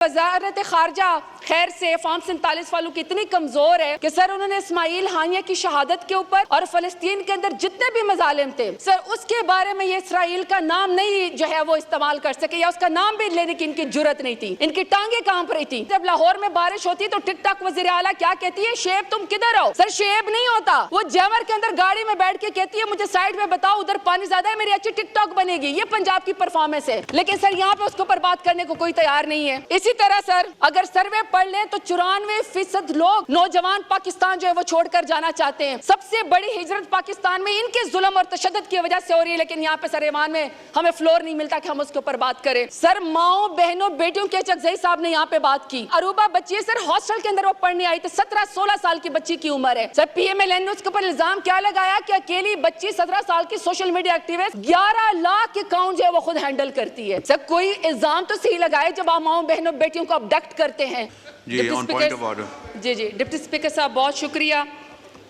वज़ारत खारजा खैर से फॉर्म 47 वालों की इतनी कमजोर है कि सर उन्होंने इस्माइल हानिया की शहादत के ऊपर और फलस्तीन के अंदर जितने भी मजालिम थे सर उसके बारे में ये इसराइल का नाम नहीं जो है वो इस्तेमाल कर सके या उसका नाम भी लेने की इनकी जुर्रत नहीं थी। इनकी टांगे कांप रही थी। जब लाहौर में बारिश होती तो टिक टाक वज़ीर आला क्या कहती है, शेब तुम किधर हो? सर शेब नहीं होता, वो जैमर के अंदर गाड़ी में बैठ के कहती है मुझे साइड में बताओ उधर पानी ज्यादा है, मेरी अच्छी टिकटॉक बनेगी। ये पंजाब की परफॉर्मेंस है, लेकिन सर यहाँ पे उसके ऊपर बात करने को कोई तैयार नहीं है। इसी तरह सर अगर सर्वे पढ़ लें तो 94% लोग नौजवान पाकिस्तान जो है वो छोड़कर जाना चाहते हैं। सबसे बड़ी हिजरत पाकिस्तान में इनके जुल्म और तशद्दुद की वजह से हो रही है, लेकिन यहाँ पे सर ईमान में हमें फ्लोर नहीं मिलता कि हम उसके ऊपर बात करें। सर माओ बहनों बेटियों के चकजई साहब ने यहाँ पे बात की। अरूबा बच्ची है सर, हॉस्टल के अंदर वो पढ़ने आई थी, 17-16 साल की बच्ची की उम्र है। सर PMLN ने उसके ऊपर इल्जाम क्या लगाया कि अकेली बच्ची 17 साल की social media activist 11 lakh account जो है वो खुद हैंडल करती है। सर कोई इल्जाम तो सही लगाए जब आप माओ बहनों बेटियों को अबडक्ट करते हैं। जी ऑन पॉइंट ऑफ ऑर्डर। जी डिप्टी स्पीकर साहब बहुत शुक्रिया।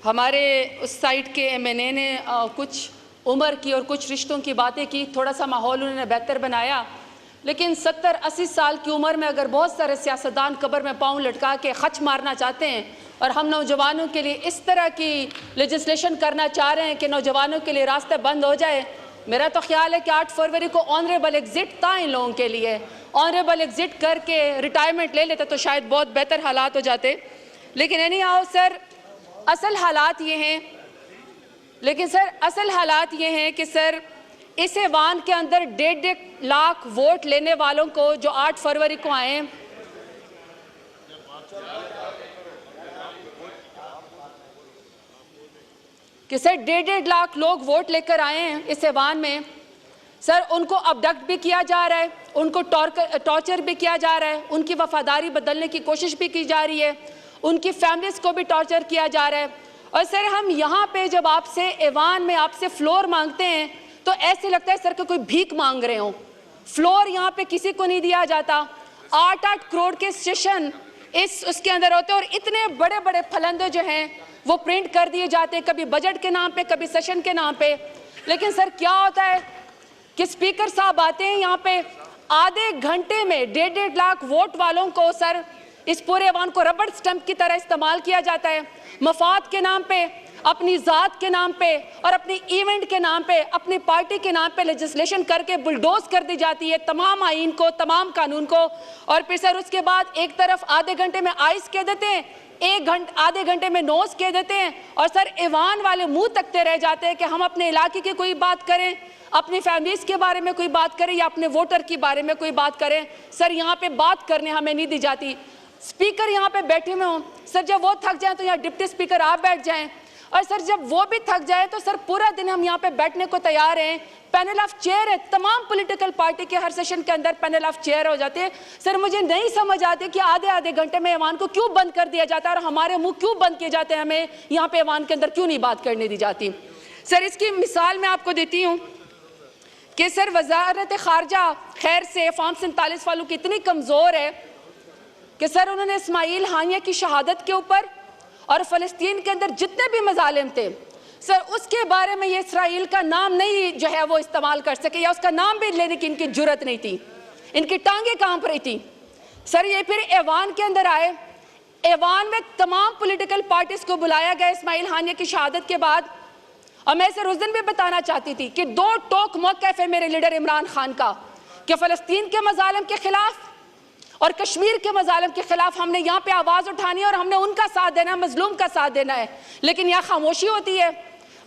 हमारे उस साइड के MNA ने कुछ उम्र की और कुछ रिश्तों की बातें की, थोड़ा सा माहौल उन्होंने बेहतर बनाया, लेकिन 70-80 साल की उम्र में अगर बहुत सारे सियासतदान कब्र में पाँव लटका के खच मारना चाहते हैं और हम नौजवानों के लिए इस तरह की लेजिस्लेशन करना चाह रहे हैं कि नौजवानों के लिए रास्ते बंद हो जाए, मेरा तो ख्याल है कि 8 फरवरी को ऑनरेबल एग्जिट था इन लोगों के लिए। ऑनरेबल एग्जिट करके रिटायरमेंट ले लेते तो शायद बहुत बेहतर हालात हो जाते। लेकिन एनी हाउ सर असल हालात ये हैं, कि सर इस ऐवान के अंदर 1.5 लाख वोट लेने वालों को जो 8 फरवरी को आए, कि सर 1.5 लाख लोग वोट लेकर आए हैं इस ऐवान में। सर उनको अबडक्ट भी किया जा रहा है, उनको टॉर्चर भी किया जा रहा है, उनकी वफादारी बदलने की कोशिश भी की जा रही है, उनकी फैमिलीज को भी टॉर्चर किया जा रहा है। और सर हम यहाँ पे जब आपसे ऐवान में आपसे फ्लोर मांगते हैं तो ऐसे लगता है सर कि कोई भीख मांग रहे हो। फ्लोर यहाँ पे किसी को नहीं दिया जाता। 8-8 करोड़ के सेशन उसके अंदर होते हैं और इतने बड़े बड़े फलंदे जो हैं वो प्रिंट कर दिए जाते हैं, कभी बजट के नाम पे, कभी सेशन के नाम पे। लेकिन सर क्या होता है कि स्पीकर साहब आते हैं यहाँ पे, आधे घंटे में 1.5 लाख वोट वालों को सर इस पूरे ऐवान को रबड़ स्टंप की तरह इस्तेमाल किया जाता है। मफाद के नाम पे, अपनी ज़ात के नाम पे और अपनी इवेंट के नाम पे, अपनी पार्टी के नाम पे लेजिस्लेशन करके बुलडोज कर दी जाती है तमाम आइन को, तमाम कानून को। और फिर सर उसके बाद एक तरफ आधे घंटे में आइस कह देते हैं, आधे घंटे में नोज कह देते हैं, और सर ऐवान वाले मुंह तकते रह जाते हैं कि हम अपने इलाके की कोई बात करें, अपनी फैमिलीज के बारे में कोई बात करें या अपने वोटर के बारे में कोई बात करें। सर यहाँ पे बात करने हमें नहीं दी जाती। स्पीकर यहाँ पे बैठे हुए हों, सर जब वो थक जाएं तो यहाँ डिप्टी स्पीकर आप बैठ जाएं, और सर जब वो भी थक जाए तो सर पूरा दिन हम यहाँ पे बैठने को तैयार हैं। पैनल ऑफ चेयर है, तमाम पॉलिटिकल पार्टी के हर सेशन के अंदर पैनल ऑफ चेयर हो जाते हैं। सर मुझे नहीं समझ आती कि आधे घंटे में ऐवान को क्यों बंद कर दिया जाता है और हमारे मुंह क्यों बंद किए जाते हैं, हमें यहाँ पे ऐवान के अंदर क्यों नहीं बात करने दी जाती। सर इसकी मिसाल मैं आपको देती हूँ कि सर वज़ारत खारजा खैर से फॉर्म 47 वालों की इतनी कमज़ोर है कि सर उन्होंने इस्माइल हानिया की शहादत के ऊपर और फ़लस्तीन के अंदर जितने भी मजालिम थे सर उसके बारे में ये इसराइल का नाम नहीं जो है वो इस्तेमाल कर सके या उसका नाम भी लेने की इनकी जुर्रत नहीं थी। इनकी टांगे कांप रही थी। सर ये फिर ऐवान के अंदर आए, ऐवान में तमाम पॉलिटिकल पार्टीज को बुलाया गया इस्माइल हानिया की शहादत के बाद। और मैं सर उस दिन भी बताना चाहती थी कि 2 टोक मौक़िफ़ है मेरे लीडर इमरान खान का कि फ़लस्तीन के मजालिम के खिलाफ और कश्मीर के मजालिम के खिलाफ हमने यहाँ पे आवाज़ उठानी है और हमने उनका साथ देना है, मजलूम का साथ देना है। लेकिन यहाँ खामोशी होती है,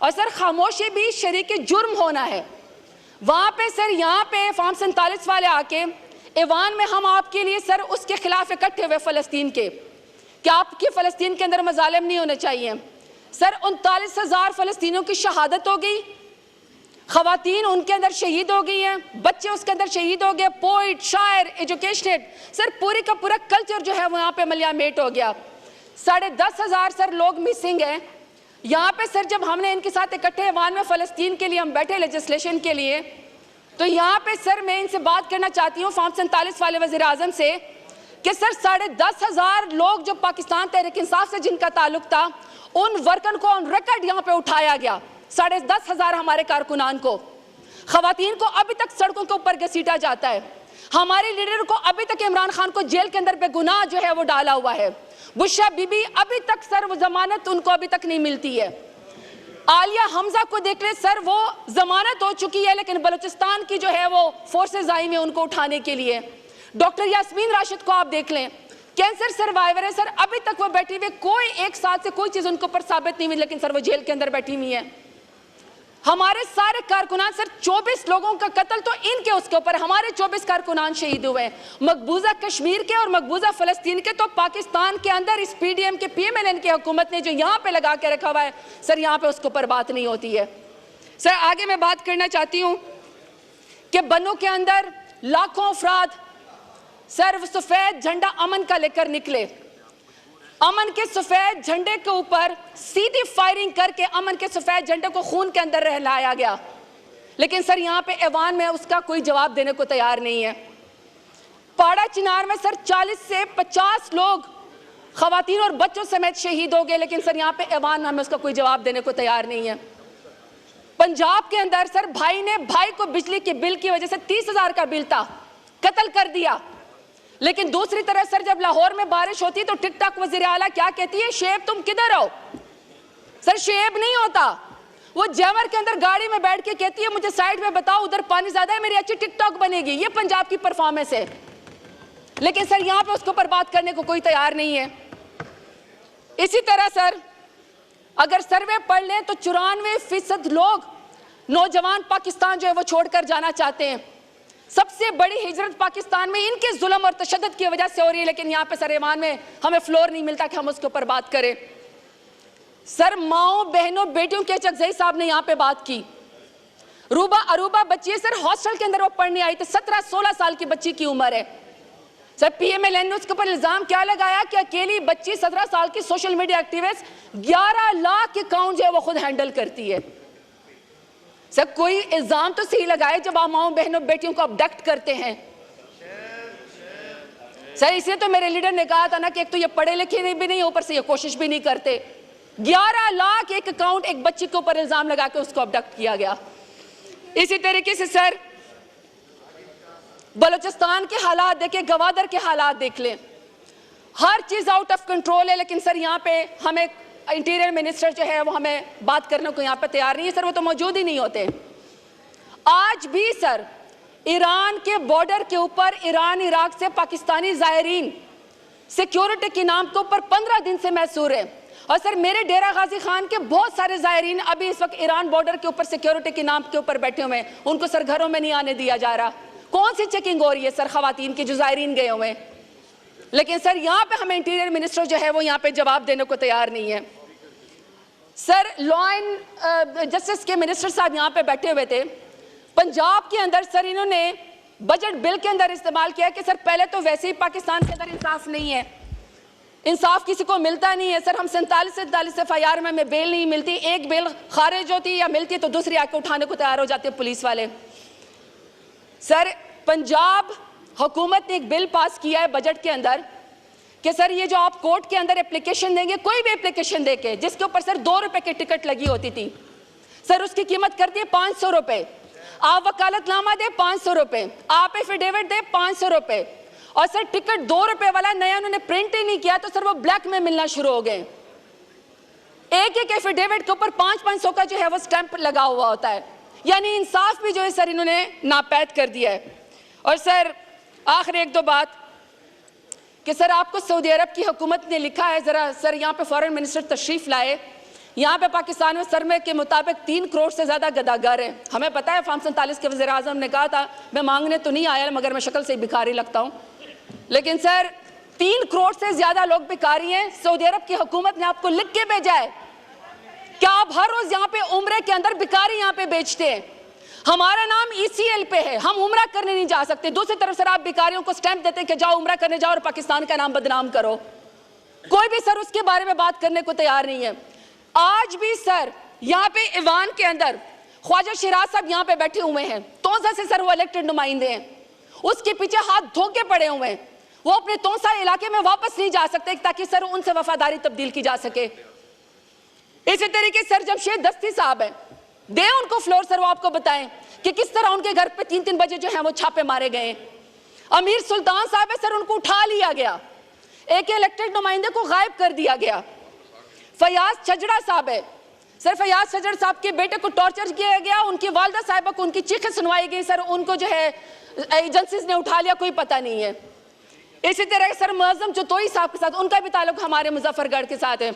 और सर खामोशी भी शरीक जुर्म होना है। वहाँ पे सर यहाँ पे फॉर्म 47 वाले आके ऐवान में हम आपके लिए सर उसके खिलाफ इकट्ठे हुए फ़लस्तीन के, कि आपकी फ़लस्तीन के अंदर मजालिम नहीं होने चाहिए। सर 39,000 फ़लस्तीनियों की शहादत हो गई, खवातीन उनके अंदर शहीद हो गई हैं, बच्चे उसके अंदर शहीद हो गए, पोइट, शायर, एजुकेशनेड, सर पूरे का पूरा कल्चर जो है वो यहाँ पे मलियामेट हो गया। 10,500 सर लोग मिसिंग हैं यहाँ पे। सर जब हमने इनके साथ इकट्ठे ऐवान में फ़लस्तीन के लिए हम बैठे लेजिस्लेशन के लिए, तो यहाँ पे सर मैं इनसे बात करना चाहती हूँ फॉर्म 47 वाले वज़ीर आज़म से कि सर 10,500 लोग जो पाकिस्तान तहरीक इंसाफ से जिनका ताल्लुक था, उन वर्कर को ऑन रिकॉर्ड यहाँ पे उठाया गया। 10,500 हमारे कारकुनान को, खवातीन को अभी तक सड़कों के ऊपर घसीटा जाता है। हमारे लीडर को अभी तक इमरान खान को जेल के अंदर बेगुनाह जो है वो डाला हुआ है। बुशरा बीबी अभी तक सर वो जमानत उनको अभी तक नहीं मिलती है। आलिया हमजा को देख ले सर, वो जमानत हो चुकी है लेकिन बलूचिस्तान की जो है वो फोर्सेज आई हुई उनको उठाने के लिए। डॉक्टर यास्मीन राशिद को आप देख लें, कैंसर सर्वाइवर है सर, अभी तक वो बैठी हुई, कोई एक साथ से कोई चीज उनको पर साबित नहीं हुई, लेकिन सर वो जेल के अंदर बैठी हुई है। हमारे सारे कारकुनान सर, 24 लोगों का कत्ल तो इनके उसके ऊपर, हमारे 24 कारकुनान शहीद हुए। मकबूजा कश्मीर के और मकबूजा फलस्तीन के तो पाकिस्तान के अंदर इस PDM के PMLN की हुकूमत ने जो यहाँ पे लगा के रखा हुआ है सर, यहाँ पे उसके ऊपर बात नहीं होती है। सर आगे मैं बात करना चाहती हूँ कि बन्नू के अंदर लाखों अफराद सर सफेद झंडा अमन का लेकर निकले। अमन के सफेद झंडे के ऊपर सीधी फायरिंग करके अमन के सफेद झंडे को खून के अंदर रहलाया गया, लेकिन सर यहाँ पे ऐवान में उसका कोई जवाब देने को तैयार नहीं है। पाड़ा चिनार में सर 40 से 50 लोग खवातीन और बच्चों समेत शहीद हो गए, लेकिन सर यहाँ पे ऐवान में हमें उसका कोई जवाब देने को तैयार नहीं है। पंजाब के अंदर सर भाई ने भाई को बिजली के बिल की वजह से 30,000 का बिल था, कत्ल कर दिया। लेकिन दूसरी तरफ सर जब लाहौर में बारिश होती है तो टिकटॉक वज़ीर आला क्या कहती है, शेब तुम किधर हो? सर शेब नहीं होता, वो जैमर के अंदर गाड़ी में बैठ के कहती है मुझे साइड में बताओ उधर पानी ज्यादा है, मेरी अच्छी टिकटॉक बनेगी। ये पंजाब की परफॉर्मेंस है, लेकिन सर यहाँ पे उसके ऊपर बात करने को कोई तैयार नहीं है। इसी तरह सर अगर सर्वे पढ़ लें तो 94% लोग नौजवान पाकिस्तान जो है वो छोड़कर जाना चाहते हैं। सबसे बड़ी हिजरत पाकिस्तान में इनके जुल्म और तशद्दुद की वजह से हो रही है, लेकिन यहाँ पे सर ईमान में हमें फ्लोर नहीं मिलता कि हम उसके ऊपर बात करें। सर माओ बहनों बेटियों के चकजई साहब ने यहाँ पे बात की। रूबा अरूबा बच्ची है सर, हॉस्टल के अंदर वो पढ़ने आई थी, 17-16 साल की बच्ची की उम्र है। सर PMLN ने उसके ऊपर इल्जाम क्या लगाया कि अकेली बच्ची 17 साल की social media activist 11 lakh account जो है वो खुद हैंडल करती है। सर कोई इल्जाम तो सही लगाए जब आप माओ बहनों बेटियों को अबडक्ट करते हैं। सर इसलिए तो मेरे लीडर ने कहा था ना कि एक तो ये पढ़े लिखे भी नहीं, ऊपर से ये कोशिश भी नहीं करते। 11 लाख एक अकाउंट एक बच्ची के ऊपर इल्जाम लगा के उसको अबडक्ट किया गया। इसी तरीके से सर बलूचिस्तान के हालात देखे, गवादर के हालात देख लें, हर चीज आउट ऑफ कंट्रोल है, लेकिन सर यहाँ पे हमें इंटीरियर मिनिस्टर जो है वो हमें बात करने को यहाँ पे तैयार नहीं है। सर वो तो मौजूद ही नहीं होते। आज भी सर ईरान के बॉर्डर के ऊपर ईरान इराक से पाकिस्तानी ज़ायरीन सिक्योरिटी के नाम के ऊपर 15 दिन से महसूर है। और सर मेरे डेरा गाजी खान के बहुत सारे ज़ायरीन अभी इस वक्त ईरान बॉर्डर के ऊपर सिक्योरिटी के नाम के ऊपर बैठे हुए हैं, उनको सर घरों में नहीं आने दिया जा रहा। कौन सी चेकिंग हो रही है सर खवातीन की जो ज़ायरीन गए हुए हैं? लेकिन सर यहाँ पे हमें इंटीरियर मिनिस्टर जो है वो यहाँ पे जवाब देने को तैयार नहीं है। सर लॉ एंड जस्टिस के मिनिस्टर साहब यहाँ पे बैठे हुए थे। पंजाब के अंदर सर इन्होंने बजट बिल के अंदर इस्तेमाल किया कि सर पहले तो वैसे ही पाकिस्तान के अंदर इंसाफ नहीं है, इंसाफ किसी को मिलता नहीं है। सर हम 47 FIR में हमें बेल नहीं मिलती, एक बेल खारिज होती या मिलती तो दूसरी आके उठाने को तैयार हो जाते हैं पुलिस वाले। सर पंजाब हुकूमत ने एक बिल पास किया है बजट के अंदर कि सर ये जो आप कोर्ट के अंदर एप्लीकेशन देंगे, कोई भी एप्लीकेशन देके जिसके ऊपर सर 2 रुपए की टिकट लगी होती थी, सर उसकी कीमत कर दी 500 रुपए। आप वकालतनामा दे 500 रुपए, आप एफिडेविट दे 500 रुपए, और सर टिकट 2 रुपए वाला नया उन्होंने प्रिंट ही नहीं किया तो सर वो ब्लैक में मिलना शुरू हो गए। एक एक एफिडेविट के ऊपर 500 का जो है वो स्टैंप लगा हुआ होता है, यानी इंसाफ भी जो है सर इन्होंने नापैद कर दिया है। और सर आखिर एक दो बात कि सर आपको सऊदी अरब की हुकूमत ने लिखा है, जरा सर यहाँ पे फॉरेन मिनिस्टर तशरीफ लाए, यहाँ पे पाकिस्तान में सरमे के मुताबिक 3 करोड़ से ज्यादा गदागर हैं। हमें पता है फार्म 47 के वज़ीर आज़म ने कहा था मैं मांगने तो नहीं आया मगर मैं शक्ल से भिखारी लगता हूँ, लेकिन सर 3 करोड़ से ज्यादा लोग भिखारी हैं। सऊदी अरब की हुकूमत ने आपको लिख के भेजा है क्या आप हर रोज यहाँ पे उम्रे के अंदर भिखारी यहाँ पे बेचते हैं। हमारा नाम ECL पे है, हम उम्रा करने नहीं जा सकते। दूसरी तरफ सर आप भिखारियों को स्टैंप देते हैं कि जाओ उम्रा करने जाओ और पाकिस्तान का नाम बदनाम करो। कोई भी सर उसके बारे में बात करने को तैयार नहीं है। आज भी सर यहाँ पे ईवान के अंदर ख्वाजा शिराज साहब यहाँ पे बैठे हुए हैं, तोसा से सर वो इलेक्टेड नुमाइंदे हैं, उसके पीछे हाथ धोके पड़े हुए हैं, वो अपने तोसा इलाके में वापस नहीं जा सकते ताकि सर उनसे वफादारी तब्दील की जा सके। इसी तरीके सर जमशेद दस्ती साहब है, दे उनको फ्लोर सर, वो आपको बताएं कि किस तरह उनके घर पे 3-3 बजे जो है वो छापे मारे गए। अमीर सुल्तान साहब है सर, उनको उठा लिया गया, एक इलेक्टेड नुमाइंदे को गायब कर दिया गया। फयाज छजड़ा साहब है सर, फयाज छजड़ साहब के बेटे को टॉर्चर किया गया, उनकी वालदा साहिबा को उनकी चीखें सुनवाई गई सर, उनको जो है एजेंसीज ने उठा लिया, कोई पता नहीं है। इसी तरह सर मुअज्जम चतोई साहब के साथ उनका भी ताल्लुक हमारे मुजफ्फरगढ़ के साथ है।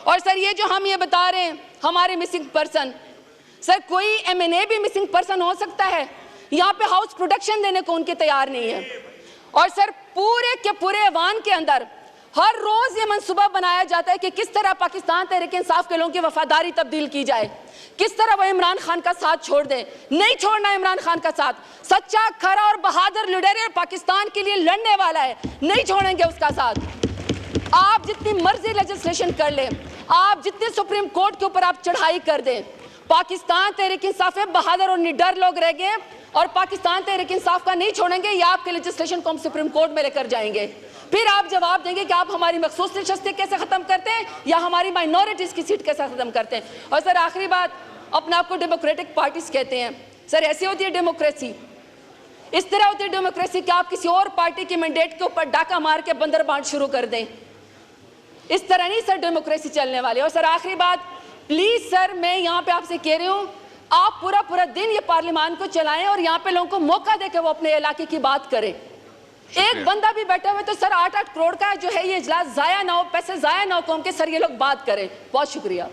और सर ये जो हम ये बता रहे हैं हमारे मिसिंग पर्सन, सर कोई MNA भी मिसिंग पर्सन हो सकता है, यहाँ पे हाउस प्रोटेक्शन देने को उनके तैयार नहीं है। और सर पूरे के पूरे ऐवान के अंदर हर रोज ये मंसूबा बनाया जाता है कि किस तरह पाकिस्तान तहरीक इंसाफ के लोगों की वफादारी तब्दील की जाए, किस तरह वो इमरान खान का साथ छोड़ दें। नहीं छोड़ना इमरान खान का साथ, सच्चा खरा और बहादुर लीडर है, पाकिस्तान के लिए लड़ने वाला है, नहीं छोड़ेंगे उसका साथ। आप जितनी मर्जी लेजिस्लेशन कर लें, आप जितने सुप्रीम कोर्ट के ऊपर आप चढ़ाई कर दें, पाकिस्तान तहरीक इंसाफ है, बहादुर और निडर लोग रह गए और पाकिस्तान तहरीक इंसाफ का नहीं छोड़ेंगे। या आपके लेजिस्लेशन को हम सुप्रीम कोर्ट में लेकर जाएंगे, फिर आप जवाब देंगे कि आप हमारी मखसूस नशस्तें कैसे खत्म करते हैं या हमारी माइनॉरिटीज की सीट कैसे खत्म करते हैं। और सर आखिरी बात, अपने आप को डेमोक्रेटिक पार्टीज कहते हैं, सर ऐसी होती है डेमोक्रेसी, इस तरह होती है डेमोक्रेसी कि आप किसी और पार्टी के मैंडेट के ऊपर डाका मार के बंदर बांट शुरू कर दें। इस तरह नहीं सर डेमोक्रेसी चलने वाली। और सर आखिरी बात, प्लीज सर मैं यहाँ पे आपसे कह रही हूँ, आप पूरा दिन ये पार्लियामान को चलाएं और यहाँ पे लोगों को मौका दे के वो अपने इलाके की बात करें। एक बंदा भी बैठा हुआ तो सर 8-8 करोड़ का जो है ये इजलास जाया ना हो, पैसे जाया ना हो, कौम के सर ये लोग बात करें। बहुत शुक्रिया।